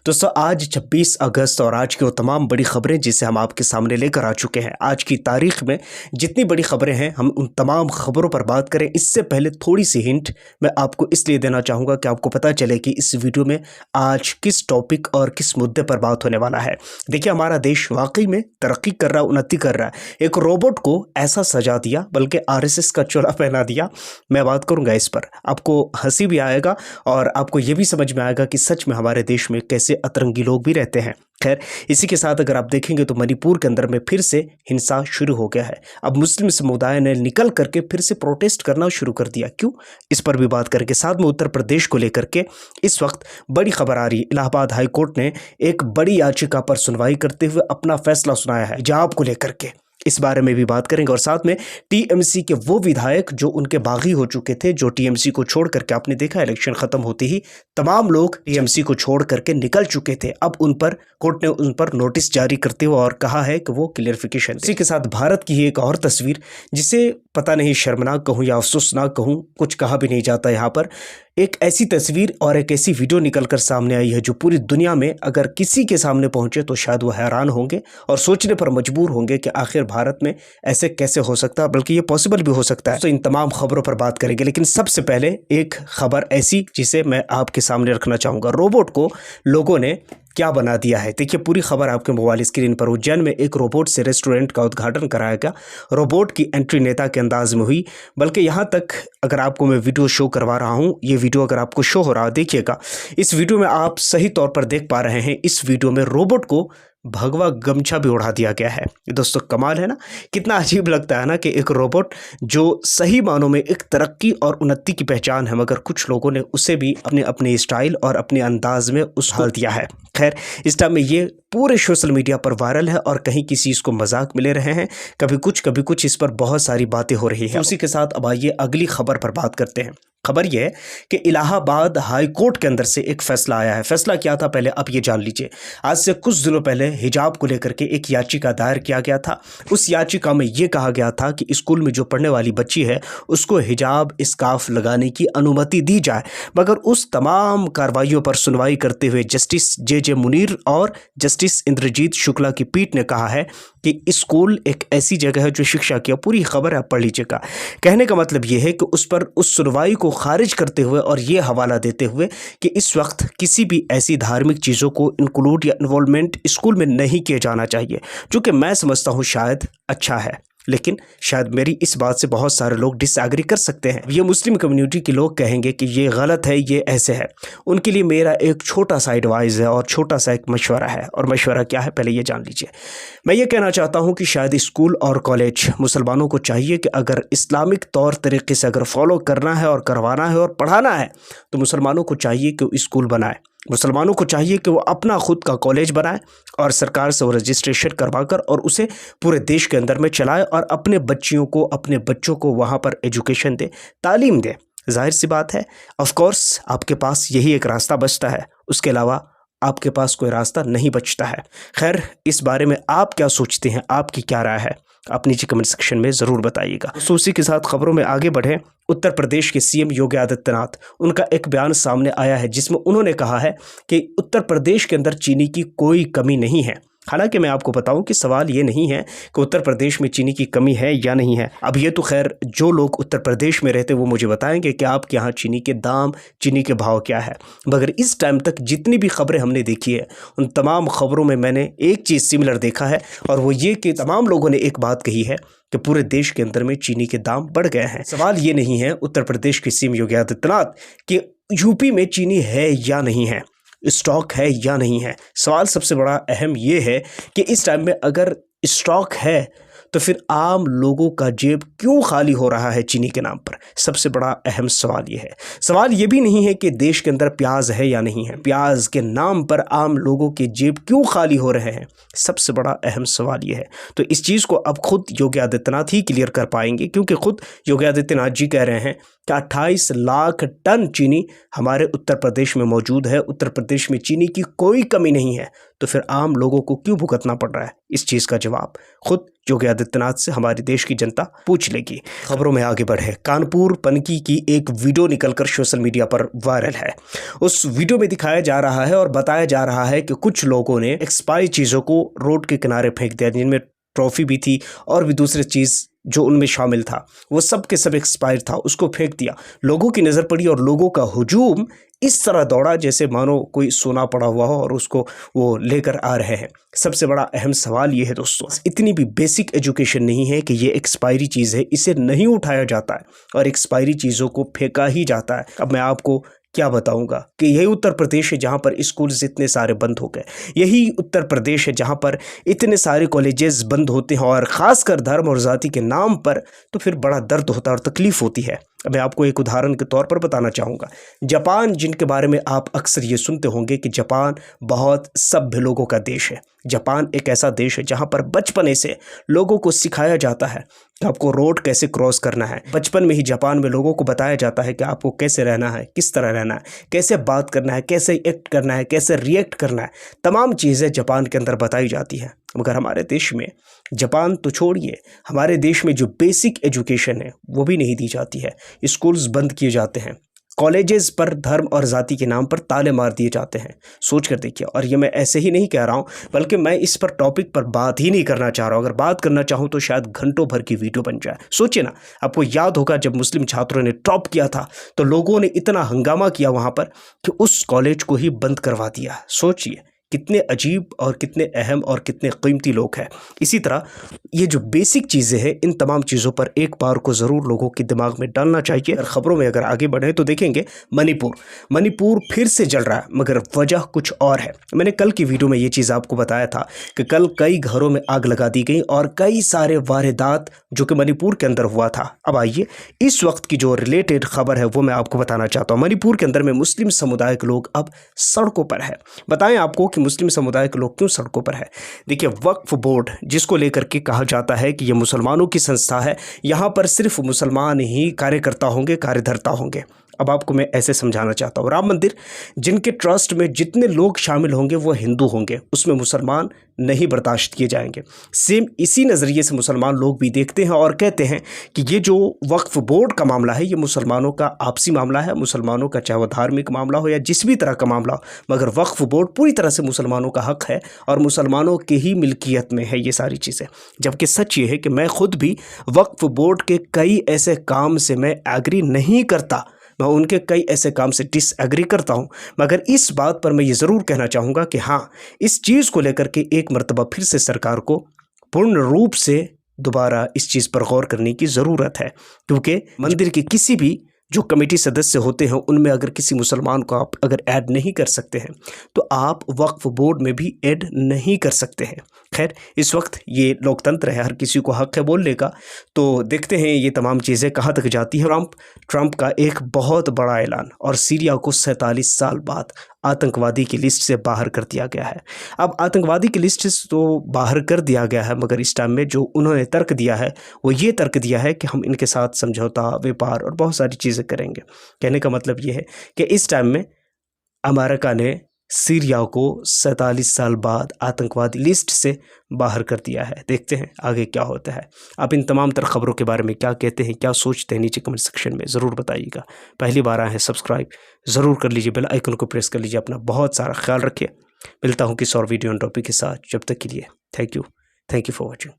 दोस्तों आज 26 अगस्त और आज की वो तमाम बड़ी खबरें जिसे हम आपके सामने लेकर आ चुके हैं। आज की तारीख में जितनी बड़ी खबरें हैं हम उन तमाम खबरों पर बात करें। इससे पहले थोड़ी सी हिंट मैं आपको इसलिए देना चाहूँगा कि आपको पता चले कि इस वीडियो में आज किस टॉपिक और किस मुद्दे पर बात होने वाला है। देखिए हमारा देश वाकई में तरक्की कर रहा है, उन्नति कर रहा है। एक रोबोट को ऐसा सजा दिया, बल्कि RSS का चोला पहना दिया। मैं बात करूँगा इस पर, आपको हंसी भी आएगा और आपको ये भी समझ में आएगा कि सच में हमारे देश में कैसे अतरंगी लोग भी रहते हैं। खैर इसी के साथ अगर आप देखेंगे तो मणिपुर के अंदर में फिर से हिंसा शुरू हो गया है। अब मुस्लिम समुदाय ने निकल करके फिर से प्रोटेस्ट करना शुरू कर दिया। क्यों, इस पर भी बात करके साथ में उत्तर प्रदेश को लेकर के इस वक्त बड़ी खबर आ रही है। इलाहाबाद हाई कोर्ट ने एक बड़ी याचिका पर सुनवाई करते हुए अपना फैसला सुनाया है हिजाब को लेकर के। इस बारे में भी बात करेंगे और साथ में TMC के वो विधायक जो उनके बागी हो चुके थे, जो TMC को छोड़ करके, आपने देखा इलेक्शन खत्म होते ही तमाम लोग TMC को छोड़ करके निकल चुके थे। अब उन पर कोर्ट ने उन पर नोटिस जारी करते हुए और कहा है कि वो क्लियरिफिकेशन। इसी के साथ भारत की एक और तस्वीर, जिसे पता नहीं शर्मनाक कहूँ या अफसोसनाक कहूँ, कुछ कहा भी नहीं जाता यहाँ पर। एक ऐसी तस्वीर और एक ऐसी वीडियो निकलकर सामने आई है जो पूरी दुनिया में अगर किसी के सामने पहुंचे तो शायद वो हैरान होंगे और सोचने पर मजबूर होंगे कि आखिर भारत में ऐसे कैसे हो सकता है, बल्कि ये पॉसिबल भी हो सकता है। तो इन तमाम खबरों पर बात करेंगे, लेकिन सबसे पहले एक खबर ऐसी जिसे मैं आपके सामने रखना चाहूँगा। रोबोट को लोगों ने क्या बना दिया है, देखिए पूरी खबर आपके मोबाइल स्क्रीन पर। उज्जैन में एक रोबोट से रेस्टोरेंट का उद्घाटन कराया गया। रोबोट की एंट्री नेता के अंदाज में हुई, बल्कि यहाँ तक अगर आपको मैं वीडियो शो करवा रहा हूँ, ये वीडियो अगर आपको शो हो रहा है देखिएगा। इस वीडियो में आप सही तौर पर देख पा रहे हैं, इस वीडियो में रोबोट को भगवा गमछा भी उड़ा दिया गया है। दोस्तों कमाल है ना, कितना अजीब लगता है ना कि एक रोबोट जो सही मानों में एक तरक्की और उन्नति की पहचान है, मगर कुछ लोगों ने उसे भी अपने अपने स्टाइल और अपने अंदाज में उछाल दिया है। खैर इस टाइम में ये पूरे सोशल मीडिया पर वायरल है और कहीं किसी इसको मजाक में ले रहे हैं, कभी कुछ इस पर बहुत सारी बातें हो रही हैं। उसी के साथ अब आइए अगली खबर पर बात करते हैं। खबर यह है कि इलाहाबाद हाई कोर्ट के अंदर से एक फैसला आया है। फैसला क्या था पहले आप ये जान लीजिए। आज से कुछ दिनों पहले हिजाब को लेकर के एक याचिका दायर किया गया था। उस याचिका में ये कहा गया था कि स्कूल में जो पढ़ने वाली बच्ची है उसको हिजाब स्कार्फ लगाने की अनुमति दी जाए, मगर उस तमाम कार्रवाइयों पर सुनवाई करते हुए जस्टिस JJ मुनीर और जस्टिस इंद्रजीत शुक्ला की पीठ ने कहा है कि स्कूल एक ऐसी जगह है जो शिक्षा की, पूरी खबर है पढ़ लीजिएगा। कहने का मतलब यह है कि उस पर उस सुनवाई को खारिज करते हुए और ये हवाला देते हुए कि इस वक्त किसी भी ऐसी धार्मिक चीज़ों को इंक्लूड या इन्वॉल्वमेंट स्कूल में नहीं किया जाना चाहिए, जो कि मैं समझता हूँ शायद अच्छा है। लेकिन शायद मेरी इस बात से बहुत सारे लोग डिसएग्री कर सकते हैं। ये मुस्लिम कम्युनिटी के लोग कहेंगे कि ये गलत है, ये ऐसे है। उनके लिए मेरा एक छोटा सा एडवाइस है और छोटा सा एक मशवरा है। और मशवरा क्या है पहले ये जान लीजिए। मैं ये कहना चाहता हूँ कि शायद स्कूल और कॉलेज मुसलमानों को चाहिए कि अगर इस्लामिक तौर तरीके से अगर फॉलो करना है और करवाना है और पढ़ाना है तो मुसलमानों को चाहिए कि वो स्कूल बनाए। मुसलमानों को चाहिए कि वो अपना खुद का कॉलेज बनाए और सरकार से वो रजिस्ट्रेशन करवाकर और उसे पूरे देश के अंदर में चलाए और अपने बच्चों को वहाँ पर एजुकेशन दे, तालीम दे। जाहिर सी बात है, ऑफ कोर्स आपके पास यही एक रास्ता बचता है, उसके अलावा आपके पास कोई रास्ता नहीं बचता है। खैर इस बारे में आप क्या सोचते हैं, आपकी क्या राय है, आप नीचे कमेंट सेक्शन में ज़रूर बताइएगा। तो उसी के साथ खबरों में आगे बढ़ें। उत्तर प्रदेश के CM योगी आदित्यनाथ, उनका एक बयान सामने आया है जिसमें उन्होंने कहा है कि उत्तर प्रदेश के अंदर चीनी की कोई कमी नहीं है। हालांकि मैं आपको बताऊं कि सवाल ये नहीं है कि उत्तर प्रदेश में चीनी की कमी है या नहीं है। अब ये तो खैर जो लोग उत्तर प्रदेश में रहते वो मुझे बताएंगे कि आपके यहाँ चीनी के दाम, चीनी के भाव क्या है। मगर इस टाइम तक जितनी भी खबरें हमने देखी है उन तमाम खबरों में मैंने एक चीज़ सिमिलर देखा है, और वो ये कि तमाम लोगों ने एक बात कही है कि पूरे देश के अंदर में चीनी के दाम बढ़ गए हैं। सवाल ये नहीं है उत्तर प्रदेश के CM योगी आदित्यनाथ कि यूपी में चीनी है या नहीं है, स्टॉक है या नहीं है। सवाल सबसे बड़ा अहम ये है कि इस टाइम में अगर स्टॉक है तो फिर आम लोगों का जेब क्यों खाली हो रहा है चीनी के नाम पर। सबसे बड़ा अहम सवाल ये है। सवाल ये भी नहीं है कि देश के अंदर प्याज है या नहीं है, प्याज के नाम पर आम लोगों के जेब क्यों खाली हो रहे हैं। सबसे बड़ा अहम सवाल ये है। तो इस चीज़ को अब खुद योगी आदित्यनाथ ही क्लियर कर पाएंगे, क्योंकि खुद योगी आदित्यनाथ जी कह रहे हैं कि 28 लाख टन चीनी हमारे उत्तर प्रदेश में मौजूद है। उत्तर प्रदेश में चीनी की कोई कमी नहीं है, तो फिर आम लोगों को क्यों भुगतना पड़ रहा है। इस चीज़ का जवाब खुद योगी आदित्यनाथ से हमारे देश की जनता पूछ लेगी। खबरों में आगे बढ़े, कानपुर पनकी की एक वीडियो निकलकर सोशल मीडिया पर वायरल है। उस वीडियो में दिखाया जा रहा है और बताया जा रहा है कि कुछ लोगों ने एक्सपायरी चीज़ों को रोड के किनारे फेंक दिया, जिनमें ट्रॉफी भी थी और भी दूसरी चीज़ जो उनमें शामिल था, वो सब के सब एक्सपायर था, उसको फेंक दिया। लोगों की नज़र पड़ी और लोगों का हुजूम इस तरह दौड़ा जैसे मानो कोई सोना पड़ा हुआ हो और उसको वो लेकर आ रहे हैं। सबसे बड़ा अहम सवाल ये है दोस्तों, इतनी भी बेसिक एजुकेशन नहीं है कि ये एक्सपायरी चीज़ है, इसे नहीं उठाया जाता है और एक्सपायरी चीज़ों को फेंका ही जाता है। अब मैं आपको क्या बताऊंगा कि यही उत्तर प्रदेश है जहां पर स्कूल्स इतने सारे बंद हो गए, यही उत्तर प्रदेश है जहां पर इतने सारे कॉलेजेस बंद होते हैं और ख़ासकर धर्म और जाति के नाम पर, तो फिर बड़ा दर्द होता है और तकलीफ़ होती है। अब मैं आपको एक उदाहरण के तौर पर बताना चाहूँगा। जापान, जिनके बारे में आप अक्सर ये सुनते होंगे कि जापान बहुत सभ्य लोगों का देश है। जापान एक ऐसा देश है जहाँ पर बचपने से लोगों को सिखाया जाता है कि आपको रोड कैसे क्रॉस करना है। बचपन में ही जापान में लोगों को बताया जाता है कि आपको कैसे रहना है, किस तरह रहना है, कैसे बात करना है, कैसे एक्ट करना है, कैसे रिएक्ट करना है। तमाम चीज़ें जापान के अंदर बताई जाती हैं। मगर हमारे देश में, जापान तो छोड़िए, हमारे देश में जो बेसिक एजुकेशन है वो भी नहीं दी जाती है। स्कूल्स बंद किए जाते हैं, कॉलेजेस पर धर्म और जाति के नाम पर ताले मार दिए जाते हैं। सोच कर देखिए, और ये मैं ऐसे ही नहीं कह रहा हूँ, बल्कि मैं इस पर टॉपिक पर बात ही नहीं करना चाह रहा हूँ। अगर बात करना चाहूँ तो शायद घंटों भर की वीडियो बन जाए। सोचिए ना, आपको याद होगा जब मुस्लिम छात्रों ने टॉप किया था तो लोगों ने इतना हंगामा किया वहाँ पर कि उस कॉलेज को ही बंद करवा दिया। सोचिए कितने अजीब और कितने अहम और कितने कीमती लोग हैं। इसी तरह ये जो बेसिक चीज़ें हैं, इन तमाम चीज़ों पर एक बार को ज़रूर लोगों के दिमाग में डालना चाहिए। और ख़बरों में अगर आगे बढ़े तो देखेंगे मणिपुर फिर से जल रहा है, मगर वजह कुछ और है। मैंने कल की वीडियो में ये चीज़ आपको बताया था कि कल कई घरों में आग लगा दी गई और कई सारे वारदात जो कि मणिपुर के अंदर हुआ था। अब आइए इस वक्त की जो रिलेटेड खबर है वो मैं आपको बताना चाहता हूँ। मणिपुर के अंदर में मुस्लिम समुदाय के लोग अब सड़कों पर है। बताएं आपको कि मुस्लिम समुदाय के लोग क्यों सड़कों पर है। देखिए, वक्फ बोर्ड जिसको लेकर के कहा जाता है कि ये मुसलमानों की संस्था है, यहाँ पर सिर्फ मुसलमान ही कार्यकर्ता होंगे, कार्यधर्ता होंगे। अब आपको मैं ऐसे समझाना चाहता हूँ, राम मंदिर जिनके ट्रस्ट में जितने लोग शामिल होंगे वो हिंदू होंगे, उसमें मुसलमान नहीं बर्दाश्त किए जाएंगे। सेम इसी नज़रिए से मुसलमान लोग भी देखते हैं और कहते हैं कि ये जो वक्फ बोर्ड का मामला है ये मुसलमानों का आपसी मामला है, मुसलमानों का चाहे वो धार्मिक मामला हो या जिस भी तरह का मामला हो, मगर वक्फ बोर्ड पूरी तरह से मुसलमानों का हक है और मुसलमानों की ही मिल्कियत में है ये सारी चीज़ें। जबकि सच ये है कि मैं खुद भी वक्फ बोर्ड के कई ऐसे काम से मैं एग्री नहीं करता, मैं उनके कई ऐसे काम से डिसएग्री करता हूं, मगर इस बात पर मैं ये ज़रूर कहना चाहूँगा कि हाँ, इस चीज़ को लेकर के एक मर्तबा फिर से सरकार को पूर्ण रूप से दोबारा इस चीज़ पर गौर करने की ज़रूरत है। क्योंकि मंदिर के किसी भी जो कमेटी सदस्य होते हैं उनमें अगर किसी मुसलमान को आप अगर ऐड नहीं कर सकते हैं तो आप वक्फ बोर्ड में भी ऐड नहीं कर सकते हैं। खैर, इस वक्त ये लोकतंत्र है, हर किसी को हक है बोलने का, तो देखते हैं ये तमाम चीज़ें कहाँ तक जाती है। ट्रंप का एक बहुत बड़ा ऐलान, और सीरिया को 47 साल बाद आतंकवादी की लिस्ट से बाहर कर दिया गया है। अब आतंकवादी की लिस्ट से तो बाहर कर दिया गया है, मगर इस टाइम में जो उन्होंने तर्क दिया है वो ये तर्क दिया है कि हम इनके साथ समझौता, व्यापार और बहुत सारी चीज़ें करेंगे। कहने का मतलब ये है कि इस टाइम में अमेरिका ने सीरिया को 47 साल बाद आतंकवादी लिस्ट से बाहर कर दिया है। देखते हैं आगे क्या होता है। आप इन तमाम तर खबरों के बारे में क्या कहते हैं, क्या सोचते हैं, नीचे कमेंट सेक्शन में ज़रूर बताइएगा। पहली बार आए हैं सब्सक्राइब ज़रूर कर लीजिए, बेल आइकन को प्रेस कर लीजिए। अपना बहुत सारा ख्याल रखिए। मिलता हूँ किसी और वीडियो एंड टॉपिक के साथ। जब तक के लिए थैंक यू फॉर वॉचिंग।